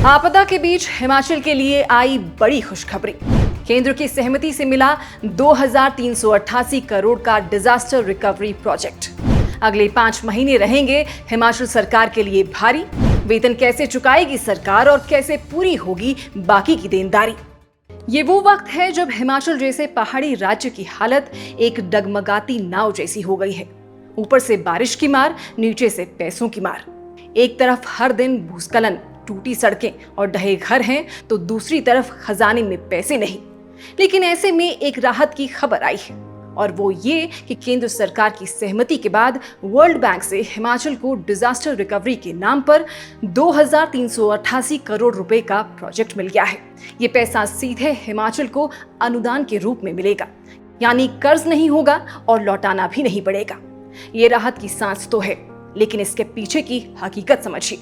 आपदा के बीच हिमाचल के लिए आई बड़ी खुशखबरी। केंद्र की सहमति से मिला 2388 करोड़ का डिजास्टर रिकवरी प्रोजेक्ट। अगले 5 महीने रहेंगे हिमाचल सरकार के लिए भारी। वेतन कैसे चुकाएगी सरकार और कैसे पूरी होगी बाकी की देनदारी। ये वो वक्त है जब हिमाचल जैसे पहाड़ी राज्य की हालत एक डगमगाती नाव जैसी हो गई है। ऊपर से बारिश की मार, नीचे से पैसों की मार। एक तरफ हर दिन भूस्खलन, टूटी सड़कें और ढहे घर हैं, तो दूसरी तरफ खजाने में पैसे नहीं। लेकिन ऐसे में एक राहत की खबर आई है, और वो ये कि केंद्र सरकार की सहमति के बाद वर्ल्ड बैंक से हिमाचल को डिजास्टर रिकवरी के नाम पर 2388 करोड़ रुपए का प्रोजेक्ट मिल गया है। ये पैसा सीधे हिमाचल को अनुदान के रूप में मिलेगा, यानी कर्ज नहीं होगा और लौटाना भी नहीं पड़ेगा। ये राहत की सांस तो है, लेकिन इसके पीछे की हकीकत समझिए।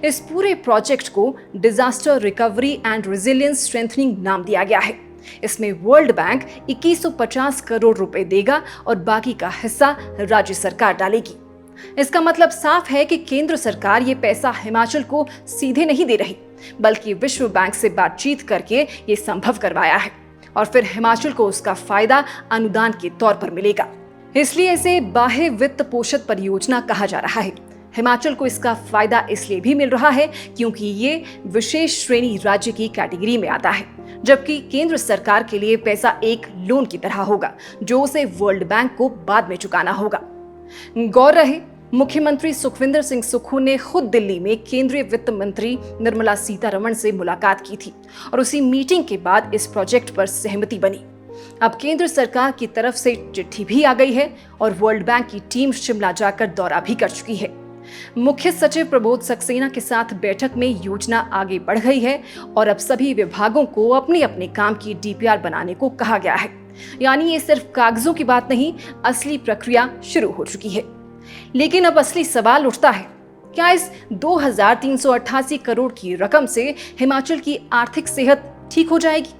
इस पूरे प्रोजेक्ट को disaster recovery and resilience strengthening नाम दिया गया है। इसमें वर्ल्ड बैंक 2150 करोड़ रुपए देगा और बाकी का हिस्सा राज्य सरकार डालेगी। इसका मतलब साफ है कि केंद्र सरकार ये पैसा हिमाचल को सीधे नहीं दे रही, बल्कि विश्व बैंक से बातचीत करके ये संभव करवाया है, और फिर हिमाचल को उसका फायदा अनुदान के तौर पर मिलेगा। इसलिए इसे बाह्य वित्त पोषित परियोजना कहा जा रहा है। हिमाचल को इसका फायदा इसलिए भी मिल रहा है क्योंकि ये विशेष श्रेणी राज्य की कैटेगरी में आता है, जबकि केंद्र सरकार के लिए पैसा एक लोन की तरह होगा, जो उसे वर्ल्ड बैंक को बाद में चुकाना होगा। गौर रहे, मुख्यमंत्री सुखविंदर सिंह सुक्खू ने खुद दिल्ली में केंद्रीय वित्त मंत्री निर्मला सीतारमण से मुलाकात की थी, और उसी मीटिंग के बाद इस प्रोजेक्ट पर सहमति बनी। अब केंद्र सरकार की तरफ से चिट्ठी भी आ गई है और वर्ल्ड बैंक की टीम शिमला जाकर दौरा भी कर चुकी है। मुख्य सचिव प्रबोध सक्सेना के साथ बैठक में योजना आगे बढ़ गई है और अब सभी विभागों को अपने अपने काम की डीपीआर बनाने को कहा गया है। यानी ये सिर्फ कागजों की बात नहीं, असली प्रक्रिया शुरू हो चुकी है। लेकिन अब असली सवाल उठता है, क्या इस 2388 करोड़ की रकम से हिमाचल की आर्थिक सेहत ठीक हो जाएगी?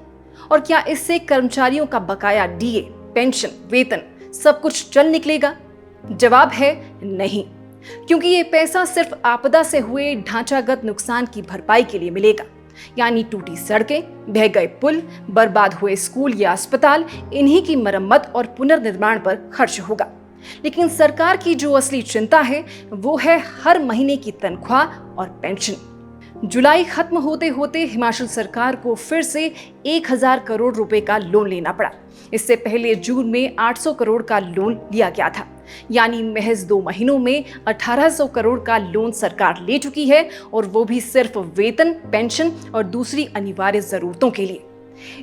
और क्या इससे कर्मचारियों का बकाया डीए, पेंशन, वेतन सब कुछ चल निकलेगा? जवाब है नहीं, क्योंकि ये पैसा सिर्फ आपदा से हुए ढांचागत नुकसान की भरपाई के लिए मिलेगा। यानी टूटी सड़कें, बह गए पुल, बर्बाद हुए स्कूल या अस्पताल, इन्हीं की मरम्मत और पुनर्निर्माण पर खर्च होगा। लेकिन सरकार की जो असली चिंता है वो है हर महीने की तनख्वाह और पेंशन। जुलाई खत्म होते होते हिमाचल सरकार को फिर से 1000 करोड़ रुपए का लोन लेना पड़ा। इससे पहले जून में 800 करोड़ का लोन लिया गया था। यानी महज 2 महीनों में 1800 करोड़ का लोन सरकार ले चुकी है, और वो भी सिर्फ वेतन, पेंशन और दूसरी अनिवार्य जरूरतों के लिए।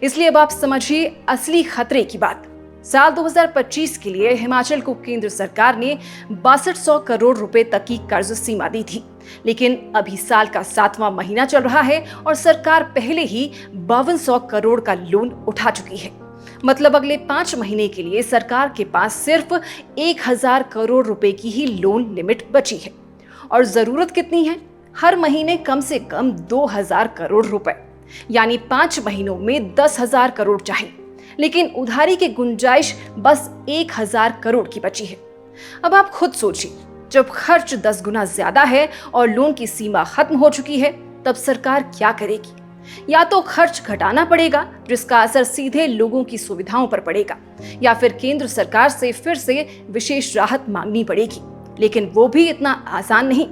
इसलिए अब आप समझिए असली खतरे की बात। साल 2025 के लिए हिमाचल को केंद्र सरकार ने 6200 करोड़ रुपए तक की कर्ज सीमा दी थी, लेकिन अभी साल का 7वां महीना चल रहा है और सरकार पहले ही 5200 करोड़ का लोन उठा चुकी है। मतलब अगले 5 महीने के लिए सरकार के पास सिर्फ 1000 करोड़ रुपए की ही लोन लिमिट बची है। और जरूरत कितनी है? हर महीने कम से कम 2000 करोड़ रुपए, यानी 5 महीनों में 10,000 करोड़ चाहिए। लेकिन उधारी की गुंजाइश बस 1000 करोड़ की बची है। अब आप खुद सोचिए, जब खर्च 10 गुना ज्यादा है और लोन की सीमा खत्म हो चुकी है, तब सरकार क्या करेगी? या तो खर्च घटाना पड़ेगा, जिसका असर सीधे लोगों की सुविधाओं पर पड़ेगा, या फिर केंद्र सरकार से फिर से विशेष राहत मांगनी पड़ेगी। लेकिन वो भी इतना आसान नहीं।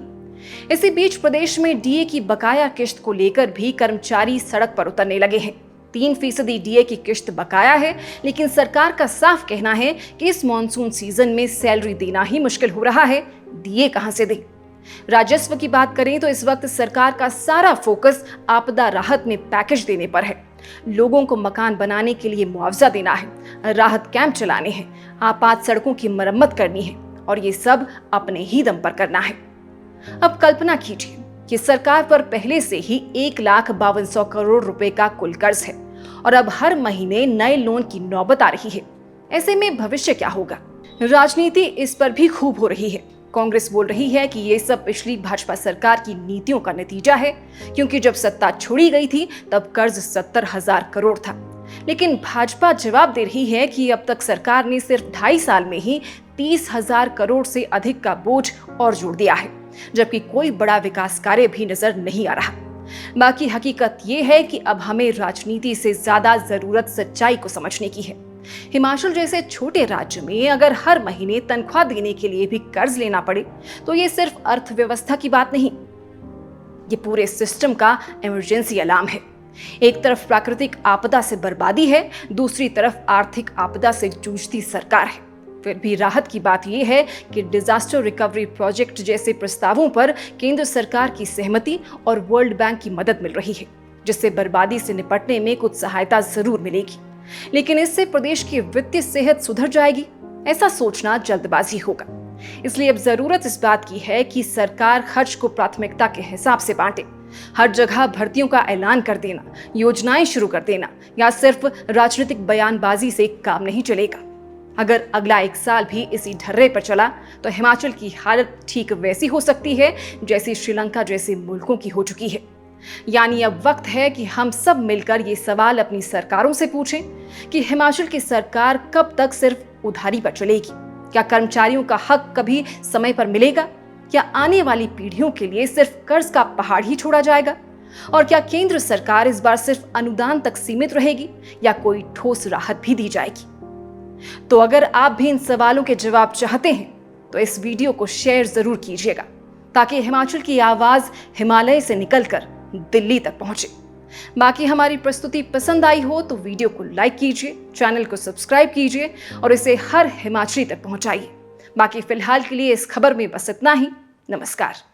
इसी बीच प्रदेश में डीए की बकाया किश्त को लेकर भी कर्मचारी सड़क पर उतरने लगे हैं। 3% डीए की किश्त बकाया है, लेकिन सरकार का साफ कहना है कि इस मॉनसून सीजन में सैलरी देना ही मुश्किल हो रहा है, डीए कहां से दें? राजस्व की बात करें तो इस वक्त सरकार का सारा फोकस आपदा राहत में पैकेज देने पर है। लोगों को मकान बनाने के लिए मुआवजा देना है, राहत कैंप चलाने हैं, आपात सड़कों की मरम्मत करनी है, और ये सब अपने ही दम पर करना है। अब कल्पना कीजिए कि सरकार पर पहले से ही 1,52,100 करोड़ रुपए का कुल कर्ज है, और अब हर महीने नए लोन की नौबत आ रही है। ऐसे में भविष्य क्या होगा? राजनीति इस पर भी खूब हो रही है। कांग्रेस बोल रही है कि ये सब पिछली भाजपा सरकार की नीतियों का नतीजा है, क्योंकि जब सत्ता छोड़ी गई थी तब कर्ज 70,000 करोड़ था। लेकिन भाजपा जवाब दे रही है कि अब तक सरकार ने सिर्फ 2.5 साल में ही 30,000 करोड़ से अधिक का बोझ और जोड़ दिया है, जबकि कोई बड़ा विकास कार्य भी नजर नहीं आ रहा। बाकी हकीकत ये है कि अब हमें राजनीति से ज्यादा जरूरत सच्चाई को समझने की है। हिमाचल जैसे छोटे राज्य में अगर हर महीने तनख्वाह देने के लिए भी कर्ज लेना पड़े तो ये सिर्फ अर्थव्यवस्था की बात नहीं, ये पूरे सिस्टम का इमरजेंसी अलार्म है। एक तरफ प्राकृतिक आपदा से बर्बादी है, दूसरी तरफ आर्थिक आपदा से जूझती सरकार है। फिर भी राहत की बात यह है कि डिजास्टर रिकवरी प्रोजेक्ट जैसे प्रस्तावों पर केंद्र सरकार की सहमति और वर्ल्ड बैंक की मदद मिल रही है, जिससे बर्बादी से निपटने में कुछ सहायता जरूर मिलेगी। लेकिन इससे प्रदेश की वित्तीय सेहत सुधर जाएगी, ऐसा सोचना जल्दबाजी होगा। इसलिए अब जरूरत इस बात की है कि सरकार खर्च को प्राथमिकता के हिसाब से बांटे। हर जगह भर्तियों का ऐलान कर देना, योजनाएं शुरू कर देना या सिर्फ राजनीतिक बयानबाजी से काम नहीं चलेगा। अगर अगला 1 साल भी इसी ढर्रे पर चला तो हिमाचल की हालत ठीक वैसी हो सकती है जैसी श्रीलंका जैसे मुल्कों की हो चुकी है। यानी अब वक्त है कि हम सब मिलकर ये सवाल अपनी सरकारों से पूछें कि हिमाचल की सरकार कब तक सिर्फ उधारी पर चलेगी? क्या कर्मचारियों का हक कभी समय पर मिलेगा? क्या आने वाली पीढ़ियों के लिए सिर्फ कर्ज का पहाड़ ही छोड़ा जाएगा? और क्या केंद्र सरकार इस बार सिर्फ अनुदान तक सीमित रहेगी या कोई ठोस राहत भी दी जाएगी? तो अगर आप भी इन सवालों के जवाब चाहते हैं तो इस वीडियो को शेयर जरूर कीजिएगा, ताकि हिमाचल की आवाज हिमालय से निकलकर दिल्ली तक पहुंचे। बाकी हमारी प्रस्तुति पसंद आई हो तो वीडियो को लाइक कीजिए, चैनल को सब्सक्राइब कीजिए और इसे हर हिमाचली तक पहुंचाइए। बाकी फिलहाल के लिए इस खबर में बस इतना ही। नमस्कार।